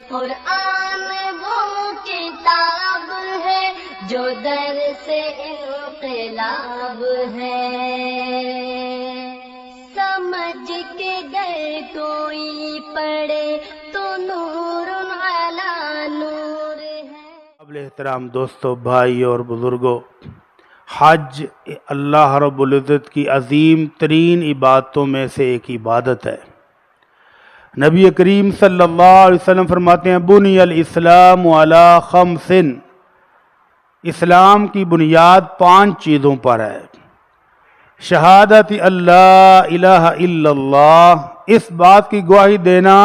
قرآن وہ کتاب ہے جو درس انقلاب ہے، سمجھ کے گر کوئی پڑھے تو نور علی نور ہے۔ قابل احترام دوستو، بھائی اور بزرگوں، حج اللہ رب العزت کی عظیم ترین عبادتوں میں سے ایک عبادت ہے۔ نبی کریم صلی اللہ علیہ وسلم فرماتے ہیں بنی الاسلام علی خمس، اسلام کی بنیاد 5 چیزوں پر ہے۔ شہادت اللہ الہ الا اللہ، اس بات کی گواہی دینا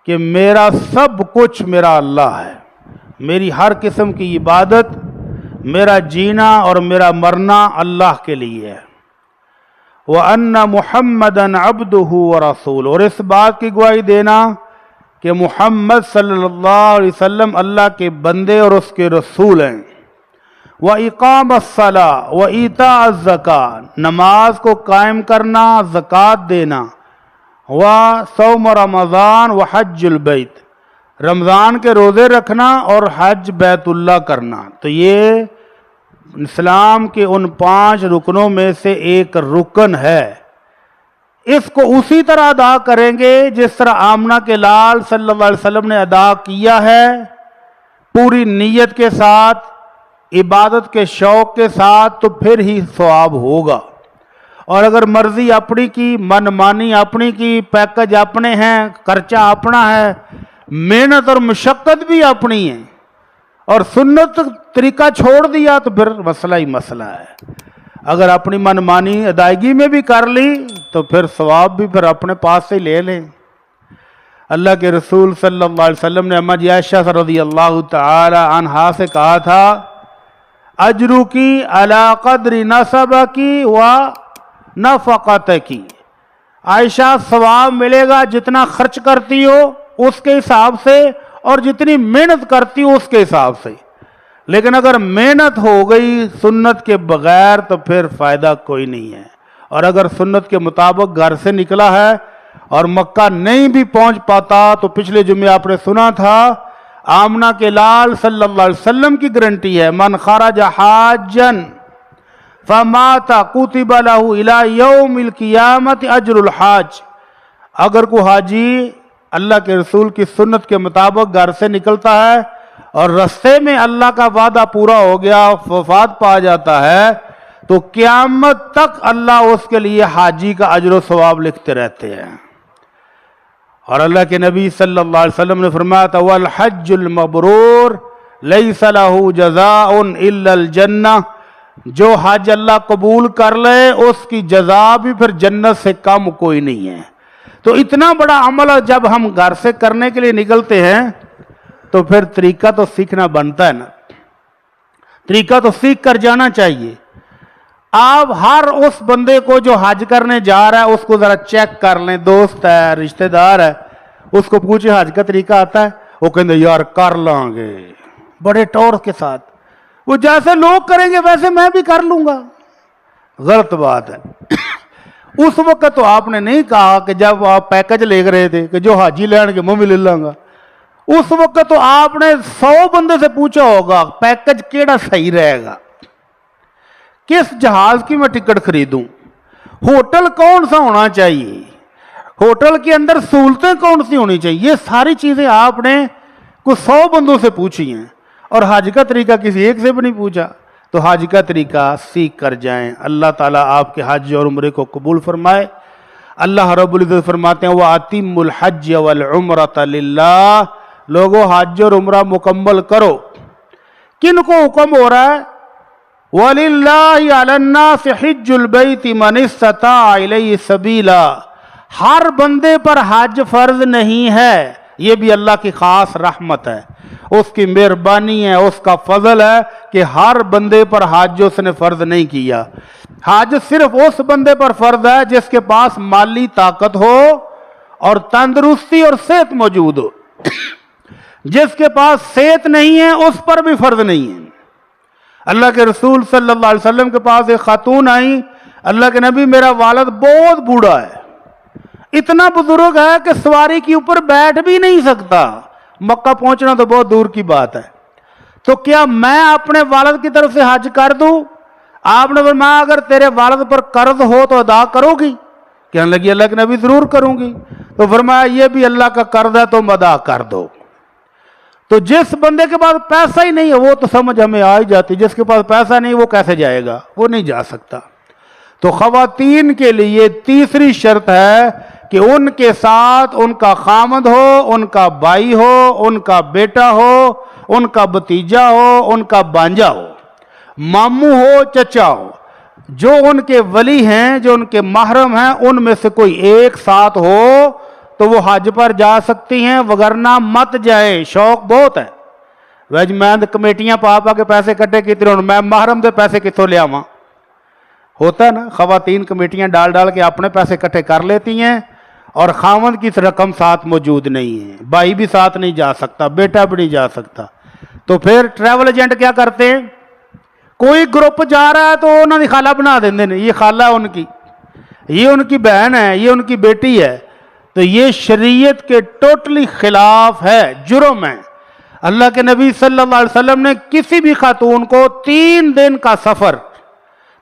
کہ میرا سب کچھ میرا اللہ ہے، میری ہر قسم کی عبادت، میرا جینا اور میرا مرنا اللہ کے لیے ہے۔ وَأَنَّ مُحَمَّدًا عَبْدُهُ وَرَسُولُهُ، اور اس بات کی گواہی دینا کہ محمد صلی اللہ علیہ وسلم اللہ کے بندے اور اس کے رسول ہیں۔ وَإِقَامَ الصَّلَاةِ وَإِيتَاءَ الزَّكَاةِ، نماز کو قائم کرنا، زکوٰۃ دینا۔ وَصَوْمَ رمضان وَحَجُّ الْبَيْتِ، رمضان کے روزے رکھنا اور حج بیت اللہ کرنا۔ تو یہ اسلام کے ان 5 رکنوں میں سے ایک رکن ہے۔ اس کو اسی طرح ادا کریں گے جس طرح آمنہ کے لال صلی اللہ علیہ وسلم نے ادا کیا ہے، پوری نیت کے ساتھ، عبادت کے شوق کے ساتھ، تو پھر ہی ثواب ہوگا۔ اور اگر مرضی اپنی کی، من مانی اپنی کی، پیکج اپنے ہیں، خرچہ اپنا ہے، محنت اور مشقت بھی اپنی ہے، اور سنت طریقہ چھوڑ دیا تو پھر مسئلہ ہی مسئلہ ہے۔ اگر اپنی من مانی ادائیگی میں بھی کر لی تو پھر ثواب بھی پھر اپنے پاس سے لے لیں۔ اللہ کے رسول صلی اللہ علیہ وسلم نے اماں عائشہ رضی اللہ تعالی عنہا سے کہا تھا اجرکی علی قدر نسبکی و نفقتکی، عائشہ ثواب ملے گا جتنا خرچ کرتی ہو اس کے حساب سے اور جتنی محنت کرتی ہو اس کے حساب سے، لیکن اگر محنت ہو گئی سنت کے بغیر تو پھر فائدہ کوئی نہیں ہے۔ اور اگر سنت کے مطابق گھر سے نکلا ہے اور مکہ نہیں بھی پہنچ پاتا تو پچھلے جمعے آپ نے سنا تھا آمنہ کے لال صلی اللہ علیہ وسلم کی گارنٹی ہے من خرج حاجا فمات کتب لہ الی یوم القیامت اجر الحاج، اگر کوئی حاجی اللہ کے رسول کی سنت کے مطابق گھر سے نکلتا ہے اور رستے میں اللہ کا وعدہ پورا ہو گیا، وفات پا جاتا ہے، تو قیامت تک اللہ اس کے لیے حاجی کا اجر و ثواب لکھتے رہتے ہیں۔ اور اللہ کے نبی صلی اللہ علیہ وسلم نے فرمایا تھا والحج المبرور لیس لہ جزاء الا الجنہ، جو حج اللہ قبول کر لے اس کی جزا بھی پھر جنت سے کم کوئی نہیں ہے۔ تو اتنا بڑا عمل جب ہم گھر سے کرنے کے لیے نکلتے ہیں تو پھر طریقہ تو سیکھنا بنتا ہے نا، طریقہ تو سیکھ کر جانا چاہیے۔ آپ ہر اس بندے کو جو حج کرنے جا رہا ہے اس کو ذرا چیک کر لیں، دوست ہے، رشتہ دار ہے، اس کو پوچھیں حج کا طریقہ آتا ہے؟ وہ کہتے یار کر لیں گے بڑے ٹور کے ساتھ، وہ جیسے لوگ کریں گے ویسے میں بھی کر لوں گا۔ غلط بات ہے۔ اس وقت تو آپ نے نہیں کہا کہ جب آپ پیکج لے رہے تھے کہ جو حاجی لین کے میں بھی لے لوں گا، اس وقت تو آپ نے 100 بندے سے پوچھا ہوگا پیکج کیڑا صحیح رہے گا، کس جہاز کی میں ٹکٹ خریدوں، ہوٹل کون سا ہونا چاہیے، ہوٹل کے اندر سہولتیں کون سی ہونی چاہیے، یہ ساری چیزیں آپ نے کچھ 100 بندوں سے پوچھی ہیں، اور حج کا طریقہ کسی ایک سے بھی نہیں پوچھا۔ تو حج کا طریقہ سیکھ کر جائیں، اللہ تعالیٰ آپ کے حج اور عمرے کو قبول فرمائے۔ اللہ رب العزت فرماتے ہیں وَأَتِمُّ الْحَجَّ وَالْعُمْرَةَ لِلَّهِ، لوگوں حج اور عمرہ مکمل کرو۔ کن کو حکم ہو رہا ہے؟ وَلِلَّهِ عَلَى النَّاسِ حِجُّ الْبَيْتِ مَنِ اسْتَطَاعَ إِلَيْهِ سَبِيلًا، ہر بندے پر حج فرض نہیں ہے، یہ بھی اللہ کی خاص رحمت ہے، اس کی مہربانی ہے، اس کا فضل ہے کہ ہر بندے پر حج اس نے فرض نہیں کیا۔ حج صرف اس بندے پر فرض ہے جس کے پاس مالی طاقت ہو اور تندرستی اور صحت موجود ہو، جس کے پاس صحت نہیں ہے اس پر بھی فرض نہیں ہے۔ اللہ کے رسول صلی اللہ علیہ وسلم کے پاس ایک خاتون آئی، اللہ کے نبی میرا والد بہت بوڑھا ہے، اتنا بزرگ ہے کہ سواری کے اوپر بیٹھ بھی نہیں سکتا، مکہ پہنچنا تو بہت دور کی بات ہے. تو کیا میں اپنے والد کی طرف سے حج کر دوں؟ آپ نے فرمایا اگر تیرے والد پر قرض ہو تو ادا کرو گی؟ کہنے لگی اللہ کے نبی ضرور کروں گی. تو فرمایا یہ بھی اللہ کا قرض ہے تم ادا کر دو. تو جس بندے کے پاس پیسہ ہی نہیں ہے وہ تو سمجھ ہمیں آ ہی جاتی، جس کے پاس پیسہ نہیں وہ کیسے جائے گا؟ وہ نہیں جا سکتا. تو خواتین کے لیے تیسری شرط ہے کہ ان کے ساتھ ان کا خامد ہو، ان کا بھائی ہو، ان کا بیٹا ہو، ان کا بھتیجا ہو، ان کا بانجا ہو، ماموں ہو، چچا ہو، جو ان کے ولی ہیں، جو ان کے محرم ہیں، ان میں سے کوئی ایک ساتھ ہو تو وہ حج پر جا سکتی ہیں، وگرنہ مت جائے. شوق بہت ہے ویج میں کمیٹیاں پا کے پیسے کٹے کتنے ہوں، میں محرم دے پیسے کتوں لے آواں؟ ہوتا ہے نا، خواتین کمیٹیاں ڈال کے اپنے پیسے کٹھے کر لیتی ہیں اور خاوند کی رقم ساتھ موجود نہیں ہے. بھائی بھی ساتھ نہیں جا سکتا، بیٹا بھی نہیں جا سکتا. تو پھر ٹریول ایجنٹ کیا کرتے ہیں؟ کوئی گروپ جا رہا ہے تو انہوں نے خالہ بنا دیندے نے، یہ خالہ ہے ان کی، یہ ان کی بہن ہے، یہ ان کی بیٹی ہے. تو یہ شریعت کے ٹوٹلی خلاف ہے، جرم ہے. اللہ کے نبی صلی اللہ علیہ وسلم نے کسی بھی خاتون کو 3 دن کا سفر،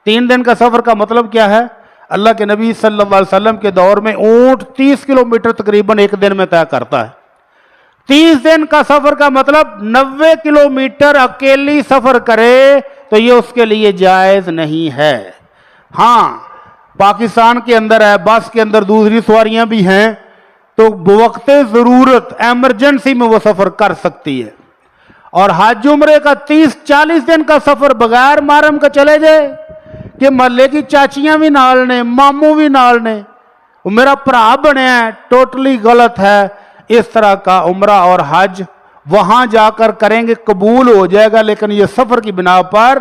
3 دن کا سفر کا مطلب کیا ہے؟ اللہ کے نبی صلی اللہ علیہ وسلم کے دور میں اونٹ 30 کلومیٹر تقریباً ایک دن میں طے کرتا ہے. 30 دن کا سفر کا مطلب 90 کلومیٹر اکیلی سفر کرے تو یہ اس کے لیے جائز نہیں ہے. ہاں پاکستان کے اندر ہے، بس کے اندر دوسری سواریاں بھی ہیں تو بوقت ضرورت ایمرجنسی میں وہ سفر کر سکتی ہے. اور حج عمرے کا 30-40 دن کا سفر بغیر محرم کا چلے جائے کہ محلے کی چاچیاں بھی نال نے، ماموں بھی نال نے، وہ میرا بھرا بنیا ہے، ٹوٹلی غلط ہے. اس طرح کا عمرہ اور حج وہاں جا کر کریں گے قبول ہو جائے گا، لیکن یہ سفر کی بنا پر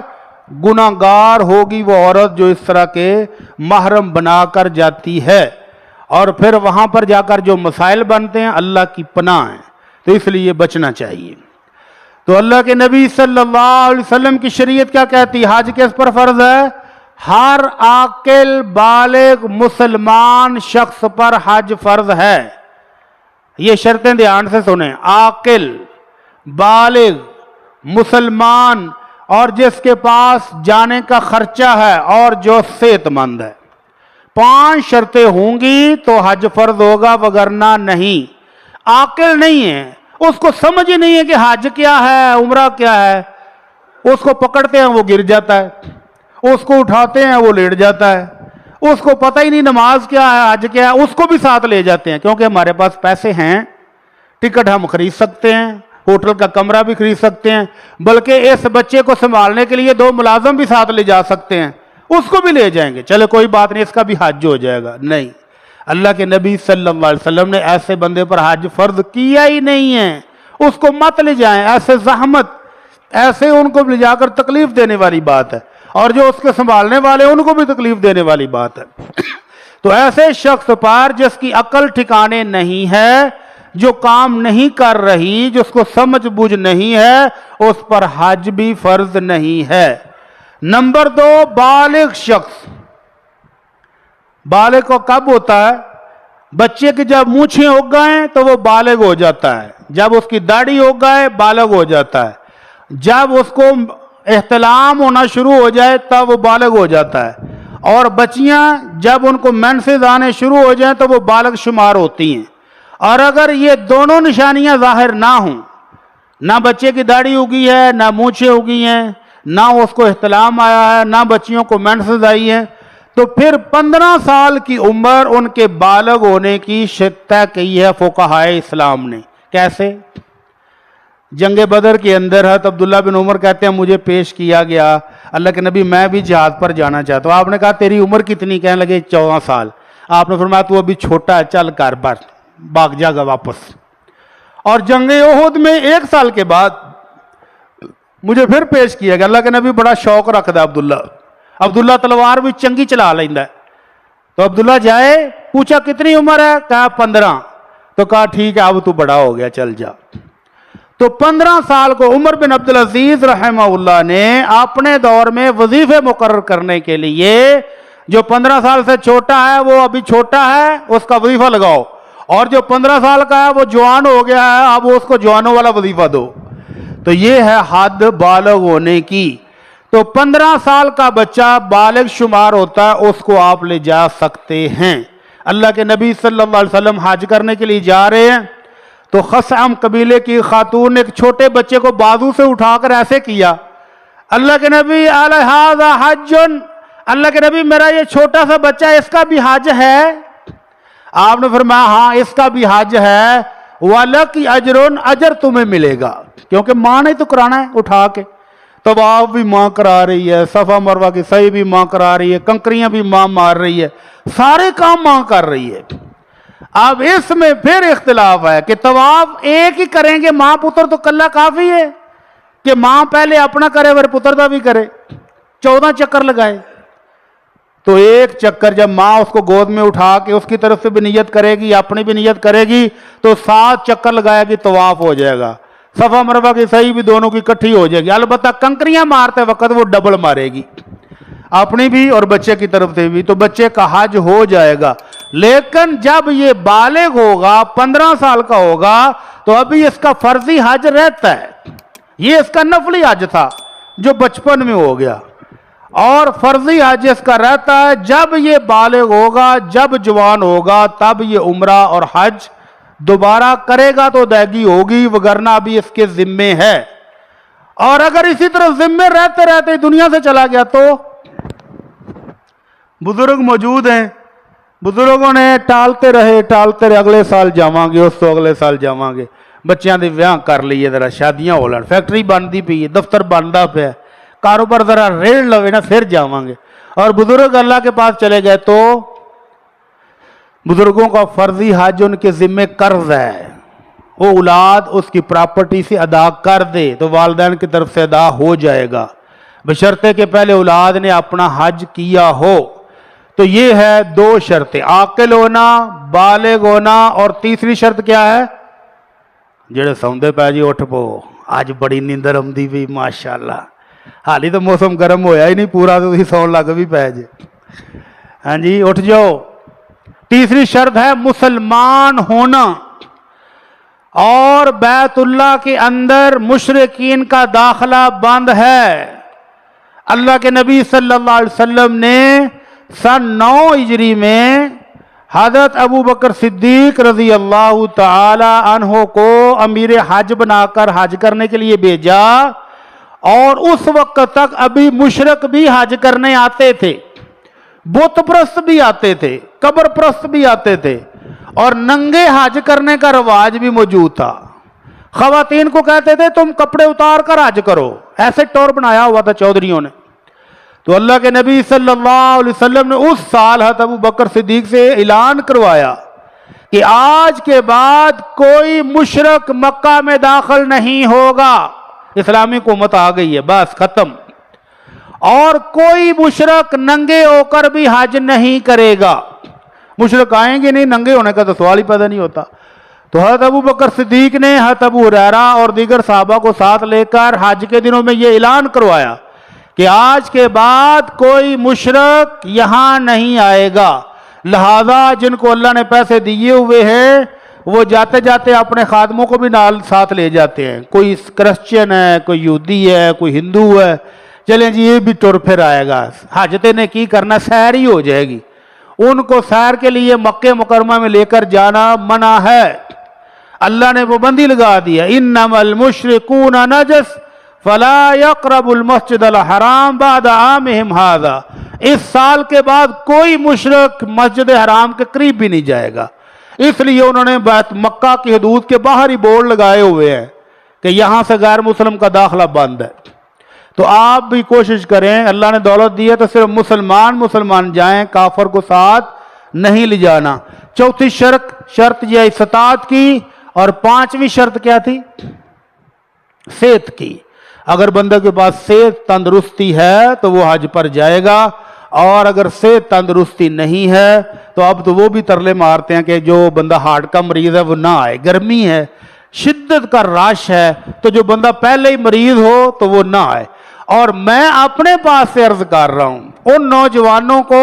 گناہگار ہوگی وہ عورت جو اس طرح کے محرم بنا کر جاتی ہے. اور پھر وہاں پر جا کر جو مسائل بنتے ہیں اللہ کی پناہ ہیں، تو اس لیے بچنا چاہیے. تو اللہ کے نبی صلی اللہ علیہ وسلم کی شریعت کیا کہتی؟ حج کس پر فرض ہے؟ ہر عاقل بالغ مسلمان شخص پر حج فرض ہے. یہ شرطیں دھیان سے سنیں، عاقل بالغ مسلمان اور جس کے پاس جانے کا خرچہ ہے اور جو صحت مند ہے. 5 شرطیں ہوں گی تو حج فرض ہوگا، وگرنہ نہیں. عاقل نہیں ہے، اس کو سمجھ ہی نہیں ہے کہ حج کیا ہے، عمرہ کیا ہے. اس کو پکڑتے ہیں وہ گر جاتا ہے، اس کو اٹھاتے ہیں وہ لیٹ جاتا ہے، اس کو پتہ ہی نہیں نماز کیا ہے، حج کیا ہے. اس کو بھی ساتھ لے جاتے ہیں کیونکہ ہمارے پاس پیسے ہیں، ٹکٹ ہم خرید سکتے ہیں، ہوٹل کا کمرہ بھی خرید سکتے ہیں، بلکہ اس بچے کو سنبھالنے کے لیے 2 ملازم بھی ساتھ لے جا سکتے ہیں، اس کو بھی لے جائیں گے، چلے کوئی بات نہیں، اس کا بھی حج ہو جائے گا. نہیں، اللہ کے نبی صلی اللہ علیہ وسلم نے ایسے بندے پر حج فرض کیا ہی نہیں ہے. اس کو مت لے جائیں، ایسے زحمت، ایسے ان کو لے جا کر تکلیف دینے والی بات ہے، اور جو اس کے سنبھالنے والے ان کو بھی تکلیف دینے والی بات ہے. تو ایسے شخص پر جس کی عقل ٹھکانے نہیں ہے، جو کام نہیں کر رہی، جس کو سمجھ بوجھ نہیں ہے، اس پر حج بھی فرض نہیں ہے. نمبر 2، بالغ شخص. بالغ کو کب ہوتا ہے؟ بچے کی جب مونچھیں اگ گئیں تو وہ بالغ ہو جاتا ہے، جب اس کی داڑھی اگ گئے بالغ ہو جاتا ہے، جب اس کو احتلام ہونا شروع ہو جائے تب وہ بالغ ہو جاتا ہے. اور بچیاں جب ان کو مینسز آنے شروع ہو جائیں تو وہ بالغ شمار ہوتی ہیں. اور اگر یہ دونوں نشانیاں ظاہر نہ ہوں، نہ بچے کی داڑھی اگی ہے، نہ مونچھیں اگی ہیں، نہ اس کو احتلام آیا ہے، نہ بچیوں کو مینسز آئی ہیں، تو پھر 15 سال کی عمر ان کے بالغ ہونے کی طے کی ہے فقہائے اسلام نے. کیسے؟ جنگ بدر کے اندر حضرت عبداللہ بن عمر کہتے ہیں مجھے پیش کیا گیا، اللہ کے نبی میں بھی جہاد پر جانا چاہتا ہوں. آپ نے کہا تیری عمر کتنی؟ کہنے لگے 14 سال. آپ نے فرمایا تو ابھی چھوٹا ہے، چل کر بر بھاگ جا گا واپس. اور جنگ احد میں 1 سال کے بعد مجھے پھر پیش کیا گیا. اللہ کے نبی بڑا شوق رکھتا ہے عبداللہ تلوار بھی چنگی چلا لینا ہے. تو عبداللہ جائے، پوچھا کتنی عمر ہے؟ کہا 15. تو کہا ٹھیک ہے اب تو بڑا ہو گیا، چل جا. تو 15 سال کو عمر بن عبدالعزیز رحمہ اللہ نے اپنے دور میں وظیفے مقرر کرنے کے لیے جو 15 سال سے چھوٹا ہے وہ ابھی چھوٹا ہے اس کا وظیفہ لگاؤ، اور جو 15 سال کا ہے وہ جوان ہو گیا ہے، اب اس کو جوانوں والا وظیفہ دو. تو یہ ہے حد بالغ ہونے کی. تو 15 سال کا بچہ بالغ شمار ہوتا ہے، اس کو آپ لے جا سکتے ہیں. اللہ کے نبی صلی اللہ علیہ وسلم حج کرنے کے لیے جا رہے ہیں تو خثعم قبیلے کی خاتون نے ایک چھوٹے بچے کو بازو سے اٹھا کر ایسے کیا. اللہ کے نبی ھذا حج، اللہ کے نبی میرا یہ چھوٹا سا بچہ اس کا بھی حج ہے؟ آپ نے فرمایا ہاں اس کا بھی حج ہے، وَلَكِ أَجْرٌ، اجر تمہیں ملے گا، کیونکہ ماں نے تو کرانا ہے اٹھا کے. طواف بھی ماں کرا رہی ہے، صفا مروہ کی سعی بھی ماں کرا رہی ہے، کنکریاں بھی ماں مار رہی ہے، سارے کام ماں کر رہی ہے. اب اس میں پھر اختلاف ہے کہ طواف ایک ہی کریں گے ماں پتر تو کلہ کافی ہے کہ ماں پہلے اپنا کرے پھر پتر دا بھی کرے، 14 چکر لگائے. تو ایک چکر جب ماں اس کو گود میں اٹھا کے اس کی طرف سے بھی نیت کرے گی، اپنی بھی نیت کرے گی، تو 7 چکر لگائے گی، طواف ہو جائے گا. صفا مروہ کی صحیح بھی دونوں کی اکٹھی ہو جائے گی. البتہ کنکریاں مارتے وقت وہ ڈبل مارے گی، اپنی بھی اور بچے کی طرف سے بھی، تو بچے کا حج ہو جائے گا. لیکن جب یہ بالغ ہوگا، 15 سال کا ہوگا، تو ابھی اس کا فرضی حج رہتا ہے. یہ اس کا نفلی حج تھا جو بچپن میں ہو گیا، اور فرضی حج اس کا رہتا ہے جب یہ بالغ ہوگا، جب جوان ہوگا، تب یہ عمرہ اور حج دوبارہ کرے گا تو ادائیگی ہوگی، وگرنہ ابھی اس کے ذمے ہے. اور اگر اسی طرح ذمے رہتے رہتے دنیا سے چلا گیا تو بزرگ موجود ہیں، بزرگوں نے ٹالتے رہے اگلے سال جاواں گے، اس تو اگلے سال جاواں گے، بچیاں دے ویاہ کر لیے، ذرا شادیاں ہو لین، فیکٹری بنتی پئی ہے، دفتر بنتا پیا، کاروبار ذرا ریڑھ لوے نا پھر جاواں گے. اور بزرگ اللہ کے پاس چلے گئے تو بزرگوں کا فرضی حج ان کے ذمے قرض ہے، وہ اولاد اس کی پراپرٹی سے ادا کر دے تو والدین کی طرف سے ادا ہو جائے گا، بشرطے کہ پہلے اولاد نے اپنا حج کیا ہو. تو یہ ہے 2 شرطیں، عاقل ہونا، بالغ ہونا، اور تیسری شرط کیا ہے؟ جڑے سوندے پے جی اٹھ پو، آج بڑی نیندر آمدی پئی ماشاءاللہ، حالی تو موسم گرم ہویا ہی نہیں پورا تو تسی سون لگ بھی پے جے. ہاں جی اٹھ جاؤ. تیسری شرط ہے مسلمان ہونا، اور بیت اللہ کے اندر مشرکین کا داخلہ بند ہے. اللہ کے نبی صلی اللہ علیہ وسلم نے سن 9 ہجری میں حضرت ابو بکر صدیق رضی اللہ تعالی عنہ کو امیر حج بنا کر حج کرنے کے لیے بھیجا، اور اس وقت تک ابھی مشرک بھی حج کرنے آتے تھے، بت پرست بھی آتے تھے، قبر پرست بھی آتے تھے، اور ننگے حج کرنے کا رواج بھی موجود تھا. خواتین کو کہتے تھے تم کپڑے اتار کر حج کرو، ایسے ٹور بنایا ہوا تھا چودھریوں نے. تو اللہ کے نبی صلی اللہ علیہ وسلم نے اس سال حضرت ابو بکر صدیق سے اعلان کروایا کہ آج کے بعد کوئی مشرک مکہ میں داخل نہیں ہوگا، اسلامی حکومت آ گئی ہے، بس ختم. اور کوئی مشرک ننگے ہو کر بھی حج نہیں کرے گا. مشرک آئیں گے نہیں، ننگے ہونے کا تو سوال ہی پیدا نہیں ہوتا. تو حضرت ابو بکر صدیق نے حضرت ابو ہریرہ اور دیگر صحابہ کو ساتھ لے کر حج کے دنوں میں یہ اعلان کروایا کہ آج کے بعد کوئی مشرک یہاں نہیں آئے گا. لہذا جن کو اللہ نے پیسے دیے ہوئے ہیں وہ جاتے جاتے اپنے خادموں کو بھی نال ساتھ لے جاتے ہیں، کوئی کرسچن ہے، کوئی یہودی ہے، کوئی ہندو ہے، چلیں جی یہ بھی ٹر پھر آئے گا، حاجتیں نے کی کرنا، سیر ہی ہو جائے گی. ان کو سیر کے لیے مکہ مکرمہ میں لے کر جانا منع ہے. اللہ نے پابندی لگا دیا، انما المشرکون نجس فلا يقربوا المسجد الحرام بعد عامهم هذا. اس سال کے بعد کوئی مشرک مسجد حرام کے قریب بھی نہیں جائے گا. اس لیے انہوں نے مکہ کی حدود کے باہر ہی بورڈ لگائے ہوئے ہیں کہ یہاں سے غیر مسلم کا داخلہ بند ہے. تو آپ بھی کوشش کریں، اللہ نے دولت دی ہے تو صرف مسلمان جائیں، کافر کو ساتھ نہیں لے جانا. چوتھی شرط یہ استطاعت کی، اور 5ویں شرط کیا تھی؟ صحت کی. اگر بندے کے پاس صحت تندرستی ہے تو وہ حج پر جائے گا، اور اگر صحت تندرستی نہیں ہے تو اب تو وہ بھی ترلے مارتے ہیں کہ جو بندہ ہارٹ کا مریض ہے وہ نہ آئے، گرمی ہے، شدت کا رش ہے، تو جو بندہ پہلے ہی مریض ہو تو وہ نہ آئے. اور میں اپنے پاس سے عرض کر رہا ہوں ان نوجوانوں کو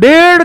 1.5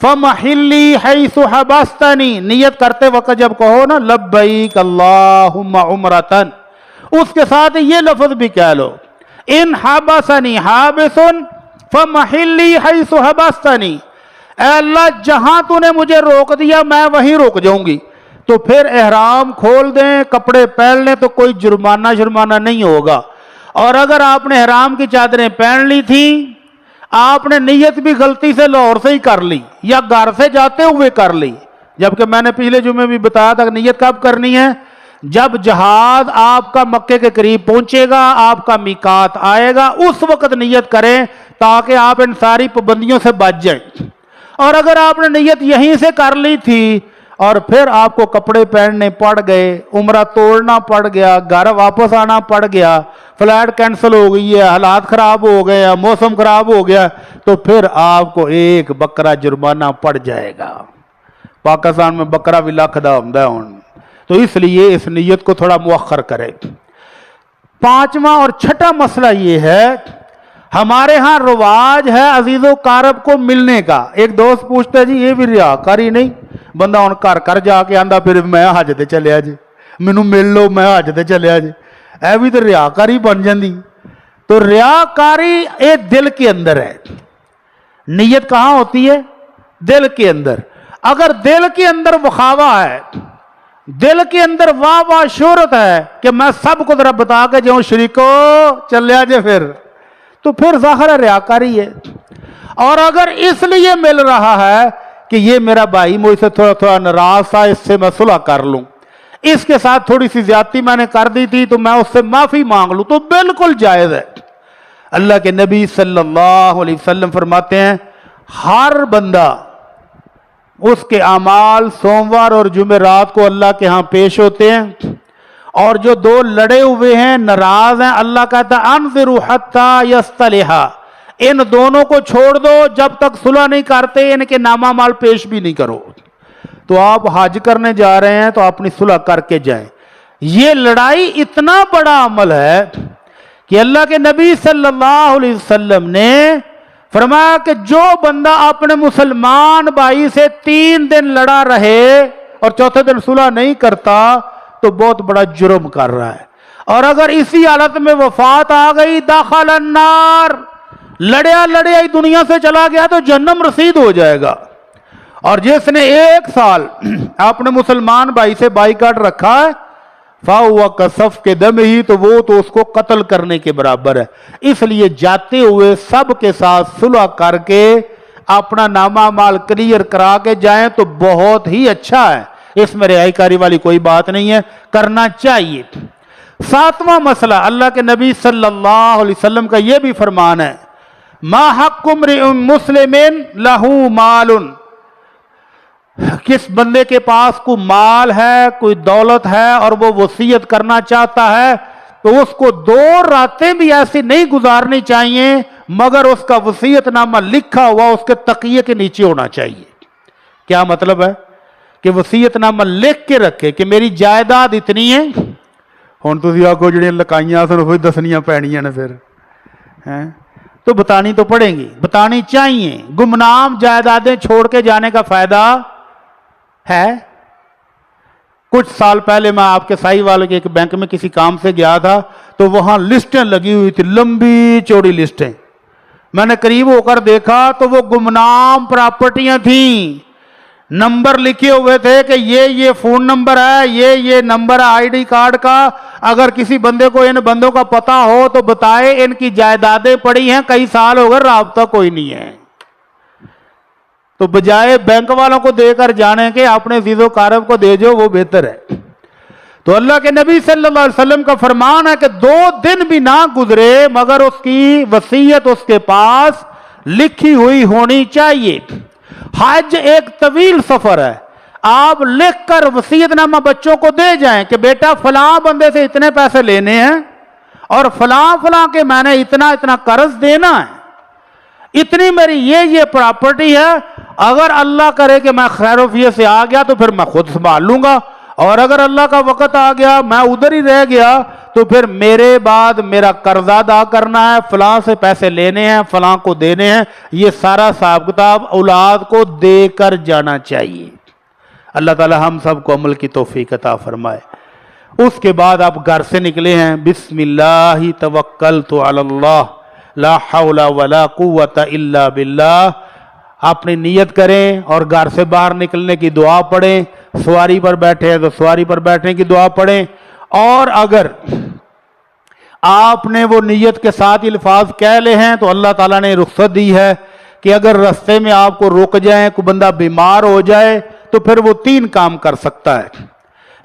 فمحلی حیث حبستنی، نیت کرتے وقت جب کہو نا لبیک اللہم عمرتن، اس کے ساتھ یہ لفظ بھی کہہ لو، ان حبسنی حابس فمحلی حیث حبستنی، اے اللہ جہاں تو نے مجھے روک دیا میں وہیں روک جاؤں گی۔ تو پھر احرام کھول دیں، کپڑے پہن لیں تو کوئی جرمانہ نہیں ہوگا۔ اور اگر آپ نے احرام کی چادریں پہن لی تھیں، آپ نے نیت بھی غلطی سے لاہور سے ہی کر لی یا گھر سے جاتے ہوئے کر لی، جبکہ میں نے پچھلے جمعے بھی بتایا تھا کہ نیت کب کرنی ہے؟ جب جہاز آپ کا مکے کے قریب پہنچے گا، آپ کا میقات آئے گا، اس وقت نیت کریں تاکہ آپ ان ساری پابندیوں سے بچ جائیں۔ اور اگر آپ نے نیت یہیں سے کر لی تھی اور پھر آپ کو کپڑے پہننے پڑ گئے، عمرہ توڑنا پڑ گیا، گھر واپس آنا پڑ گیا، فلائٹ کینسل ہو گئی ہے، حالات خراب ہو گئے ہیں، موسم خراب ہو گیا، تو پھر آپ کو 1 بکرا جرمانہ پڑ جائے گا۔ پاکستان میں بکرا بھی لاکھ دا ہوندا ہے، تو اس لیے اس نیت کو تھوڑا مؤخر کرے۔ 5واں اور 6واں مسئلہ یہ ہے، ہمارے ہاں رواج ہے عزیز و قارب کو ملنے کا۔ ایک دوست پوچھتا ہے جی یہ بھی ریاکاری نہیں؟ بندہ ان کر جا کے آندا پھر میں حج تے چلیا جی، مینوں مل لو میں حج تے چلیا جی، اے بھی تو ریاکاری بن جاندی۔ تو ریاکاری اے دل کے اندر ہے، نیت کہاں ہوتی ہے؟ دل کے اندر۔ اگر دل کے اندر مخاوہ ہے، دل کے اندر واہ واہ شہرت ہے کہ میں سب کو ذرا بتا کے جاؤں شریکو چلیا جے، تو پھر ظاہر ریاکاری ہے۔ اور اگر اس لیے مل رہا ہے کہ یہ میرا بھائی مجھ سے تھوڑا ناراض تھا، اس سے میں صلح کر لوں، اس کے ساتھ تھوڑی سی زیادتی میں نے کر دی تھی تو میں اس سے معافی مانگ لوں، تو بالکل جائز ہے۔ اللہ کے نبی صلی اللہ علیہ وسلم فرماتے ہیں ہر بندہ اس کے اعمال سوموار اور جمعرات کو اللہ کے ہاں پیش ہوتے ہیں، اور جو 2 لڑے ہوئے ہیں ناراض ہیں، اللہ کہتا ہے انظروا حتی یصطلحا، ان دونوں کو چھوڑ دو جب تک صلح نہیں کرتے، ان کے نامہ مال پیش بھی نہیں کرو۔ تو آپ حج کرنے جا رہے ہیں تو اپنی صلح کر کے جائیں۔ یہ لڑائی اتنا بڑا عمل ہے کہ اللہ کے نبی صلی اللہ علیہ وسلم نے فرمایا کہ جو بندہ اپنے مسلمان بھائی سے 3 دن لڑا رہے اور چوتھے دن صلح نہیں کرتا تو بہت بڑا جرم کر رہا ہے، اور اگر اسی حالت میں وفات آ گئی دخل النار، لڑیا ہی دنیا سے چلا گیا تو جہنم رسید ہو جائے گا۔ اور جس نے 1 سال اپنے مسلمان بھائی سے بائیکاٹ رکھا ہے فَهُوَ كَصَفْكِ دَمِهِ، تو وہ تو اس کو قتل کرنے کے برابر ہے۔ اس لیے جاتے ہوئے سب کے ساتھ صلح کر کے اپنا نامہ مال کلیئر کرا کے جائیں تو بہت ہی اچھا ہے، اس میں رعائی کاری والی کوئی بات نہیں ہے، کرنا چاہیے۔ 7واں مسئلہ، اللہ کے نبی صلی اللہ علیہ وسلم کا یہ بھی فرمان ہے ما حق امرئ مسلم لہ مال، کس بندے کے پاس کوئی مال ہے، کوئی دولت ہے اور وہ وصیت کرنا چاہتا ہے تو اس کو 2 راتیں بھی ایسی نہیں گزارنی چاہیے مگر اس کا وصیت نامہ لکھا ہوا اس کے تکیے کے نیچے ہونا چاہیے۔ کیا مطلب ہے؟ کہ وصیت نامہ لکھ کے رکھے کہ میری جائیداد اتنی ہے، ہن تسی آکھو جڑیاں لکائیاں سن وہی دسنیاں پینیاں نے، پھر تو بتانی تو پڑیں گی، بتانی چاہیے۔ گمنام جائیدادیں چھوڑ کے جانے کا فائدہ ہے؟ کچھ سال پہلے میں آپ کے سائی والے کے ایک بینک میں کسی کام سے گیا تھا تو وہاں لسٹیں لگی ہوئی تھی، لمبی چوڑی لسٹیں، میں نے قریب ہو کر دیکھا تو وہ گمنام پراپرٹیاں تھیں، نمبر لکھے ہوئے تھے کہ یہ فون نمبر ہے، یہ نمبر ہے آئی ڈی کارڈ کا، اگر کسی بندے کو ان بندوں کا پتہ ہو تو بتائے، ان کی جائیدادیں پڑی ہیں کئی سال ہو گئے رابطہ کوئی نہیں ہے۔ تو بجائے بینک والوں کو دے کر جانے کے اپنے عزیز و قارب کو دے جو، وہ بہتر ہے۔ تو اللہ کے نبی صلی اللہ علیہ وسلم کا فرمان ہے کہ 2 دن بھی نہ گزرے مگر اس کی وصیت اس کے پاس لکھی ہوئی ہونی چاہیے۔ حج ایک طویل سفر ہے، آپ لکھ کر وصیت نامہ بچوں کو دے جائیں کہ بیٹا فلاں بندے سے اتنے پیسے لینے ہیں اور فلاں کے میں نے اتنا قرض دینا ہے، اتنی میری یہ پراپرٹی ہے، اگر اللہ کرے کہ میں خیر وفیت سے آ گیا تو پھر میں خود سنبھال لوں گا، اور اگر اللہ کا وقت آ گیا میں ادھر ہی رہ گیا تو پھر میرے بعد میرا قرضہ ادا کرنا ہے، فلاں سے پیسے لینے ہیں، فلاں کو دینے ہیں، یہ سارا حساب کتاب اولاد کو دے کر جانا چاہیے۔ اللہ تعالی ہم سب کو عمل کی توفیق عطا فرمائے۔ اس کے بعد آپ گھر سے نکلے ہیں، بسم اللہ توکلت علی اللہ لا حول ولا قوت الا باللہ، اپنی نیت کریں اور گھر سے باہر نکلنے کی دعا پڑھیں، سواری پر بیٹھے ہیں تو سواری پر بیٹھنے کی دعا پڑھیں، اور اگر آپ نے وہ نیت کے ساتھ الفاظ کہہ لے ہیں تو اللہ تعالیٰ نے رخصت دی ہے کہ اگر رستے میں آپ کو رک جائیں، کوئی بندہ بیمار ہو جائے تو پھر وہ 3 کام کر سکتا ہے،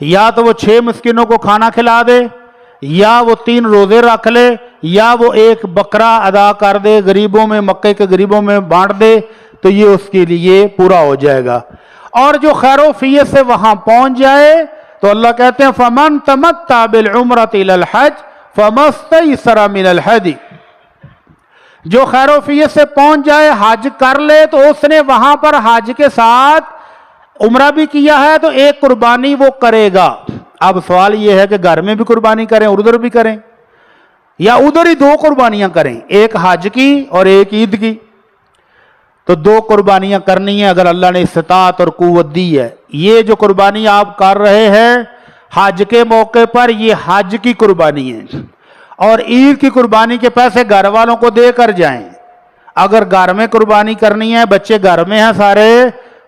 یا تو وہ 6 مسکینوں کو کھانا کھلا دے، یا وہ 3 روزے رکھ لے، یا وہ 1 بکرا ادا کر دے، غریبوں میں، مکے کے غریبوں میں بانٹ دے، تو یہ اس کے لیے پورا ہو جائے گا۔ اور جو خیر و فیت سے وہاں پہنچ جائے تو اللہ کہتے ہیں فَمَن تَمَتَّعَ بِالْعُمْرَةِ إِلَى الْحَجِّ فَمَا اسْتَيْسَرَ مِنَ الْهَدْيِ، جو خیر و فیت سے پہنچ جائے، حج کر لے، تو اس نے وہاں پر حج کے ساتھ عمرہ بھی کیا ہے تو 1 قربانی وہ کرے گا۔ اب سوال یہ ہے کہ گھر میں بھی قربانی کریں اور ادھر بھی کریں، یا ادھر ہی 2 قربانیاں کریں، 1 حج کی اور 1 عید کی؟ تو 2 قربانیاں کرنی ہیں اگر اللہ نے استطاعت اور قوت دی ہے۔ یہ جو قربانی آپ کر رہے ہیں حج کے موقع پر، یہ حج کی قربانی ہے، اور عید کی قربانی کے پیسے گھر والوں کو دے کر جائیں۔ اگر گھر میں قربانی کرنی ہے، بچے گھر میں ہیں سارے،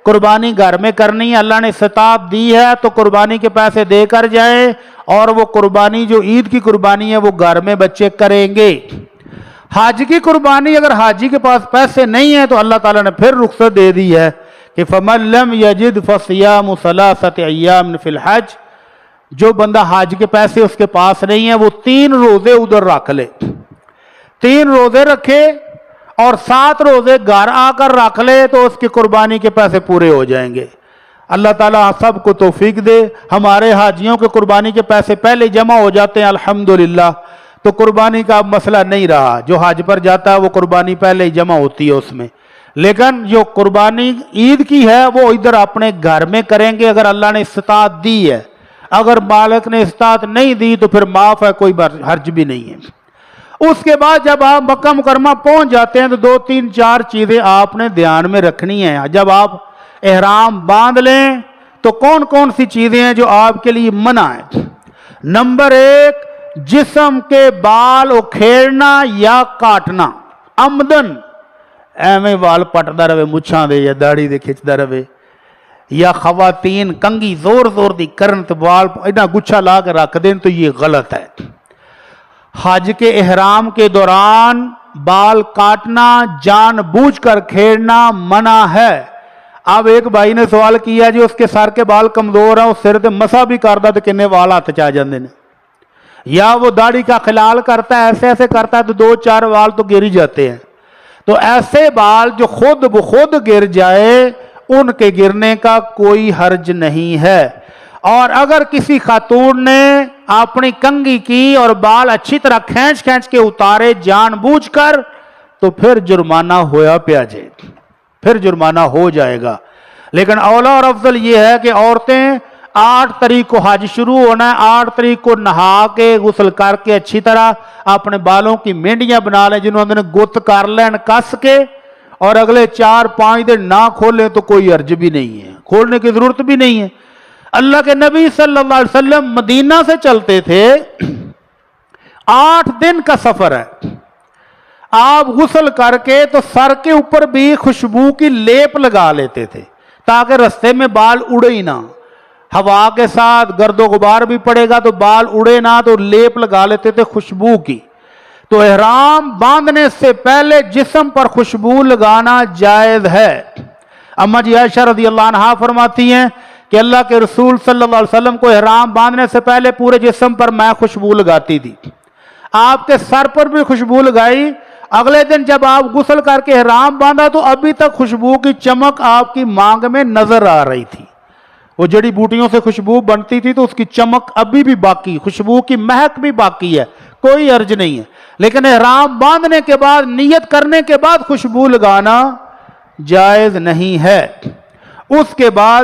قربانی گھر میں کرنی ہے، اللہ نے استطاعت دی ہے تو قربانی کے پیسے دے کر جائیں، اور وہ قربانی جو عید کی قربانی ہے وہ گھر میں بچے کریں گے۔ حج کی قربانی اگر حاجی کے پاس پیسے نہیں ہیں تو اللہ تعالیٰ نے پھر رخصت دے دی ہے کہ فَمَن لَّمْ يَجِدْ فَصِيَامُ 3 أَيَّامٍ فِي الْحَجِّ، جو بندہ حج کے پیسے اس کے پاس نہیں ہیں وہ 3 روزے ادھر رکھ لے، 3 روزے رکھے اور 7 روزے گھر آ کر رکھ لے تو اس کی قربانی کے پیسے پورے ہو جائیں گے۔ اللہ تعالیٰ سب کو توفیق دے۔ ہمارے حاجیوں کے قربانی کے پیسے پہلے جمع ہو جاتے ہیں الحمدللہ، تو قربانی کا اب مسئلہ نہیں رہا، جو حج پر جاتا ہے وہ قربانی پہلے ہی جمع ہوتی ہے اس میں، لیکن جو قربانی عید کی ہے وہ ادھر اپنے گھر میں کریں گے اگر اللہ نے استطاعت دی ہے۔ اگر مالک نے استطاعت نہیں دی تو پھر معاف ہے، کوئی حرج بھی نہیں ہے۔ اس کے بعد جب آپ مکہ مکرمہ پہنچ جاتے ہیں تو 2 3 4 چیزیں آپ نے دھیان میں رکھنی ہیں۔ جب آپ احرام باندھ لیں تو کون کون سی چیزیں ہیں جو آپ کے لیے منع ہیں؟ نمبر 1، جسم کے بال اکھیڑنا یا کاٹنا عمدن، ایویں وال پٹدا رہے، مچھاں دے یا داڑھی دے کھچدا رہے، یا خواتین کنگھی زور زور دی کرن تے وال اینا گچھا لا کے رکھ دیں تو یہ غلط ہے۔ حج کے احرام کے دوران بال کاٹنا، جان بوجھ کر کھیڑنا منع ہے۔ اب ایک بھائی نے سوال کیا جی اس کے سر کے بال کمزور ہیں، اس سر تے مسا بھی کردا تے کنے وال ہاتھ چ آ جاندے نے، یا وہ داڑھی کا خلال کرتا ہے، ایسے ایسے کرتا ہے تو 2 4 وال تو گر ہی جاتے ہیں۔ تو ایسے بال جو خود بخود گر جائے ان کے گرنے کا کوئی حرج نہیں ہے۔ اور اگر کسی خاتون نے اپنی کنگھی کی اور بال اچھی طرح کھینچ کھینچ کے اتارے جان بوجھ کر تو پھر جرمانہ ہویا پیا جائے، پھر جرمانہ ہو جائے گا۔ لیکن اولا اور افضل یہ ہے کہ عورتیں 8 تاریخ کو حج شروع ہونا ہے، 8 تاریخ کو نہا کے غسل کر کے اچھی طرح اپنے بالوں کی مینڈیاں بنا لیں، جنہوں نے گت کر لین کس کے، اور اگلے 4 5 دن نہ کھولیں تو کوئی حرج بھی نہیں ہے، کھولنے کی ضرورت بھی نہیں ہے۔ اللہ کے نبی صلی اللہ علیہ وسلم مدینہ سے چلتے تھے، 8 دن کا سفر ہے، آپ غسل کر کے تو سر کے اوپر بھی خوشبو کی لیپ لگا لیتے تھے تاکہ رستے میں بال اڑے ہی نہ، ہوا کے ساتھ گرد و غبار بھی پڑے گا تو بال اڑے نہ، تو لیپ لگا لیتے تھے خوشبو کی۔ تو احرام باندھنے سے پہلے جسم پر خوشبو لگانا جائز ہے۔ اما جی عائشہ رضی اللہ عنہا فرماتی ہیں کہ اللہ کے رسول صلی اللہ علیہ وسلم کو احرام باندھنے سے پہلے پورے جسم پر میں خوشبو لگاتی تھی، آپ کے سر پر بھی خوشبو لگائی۔ اگلے دن جب آپ غسل کر کے احرام باندھا تو ابھی تک خوشبو کی چمک آپ کی مانگ میں نظر آ رہی تھی۔ وہ جڑی بوٹیوں سے خوشبو بنتی تھی تو اس کی چمک ابھی بھی باقی، خوشبو کی مہک بھی باقی ہے، کوئی حرج نہیں ہے۔ لیکن احرام باندھنے کے بعد، نیت کرنے کے بعد خوشبو لگانا جائز نہیں ہے۔ اس کے بعد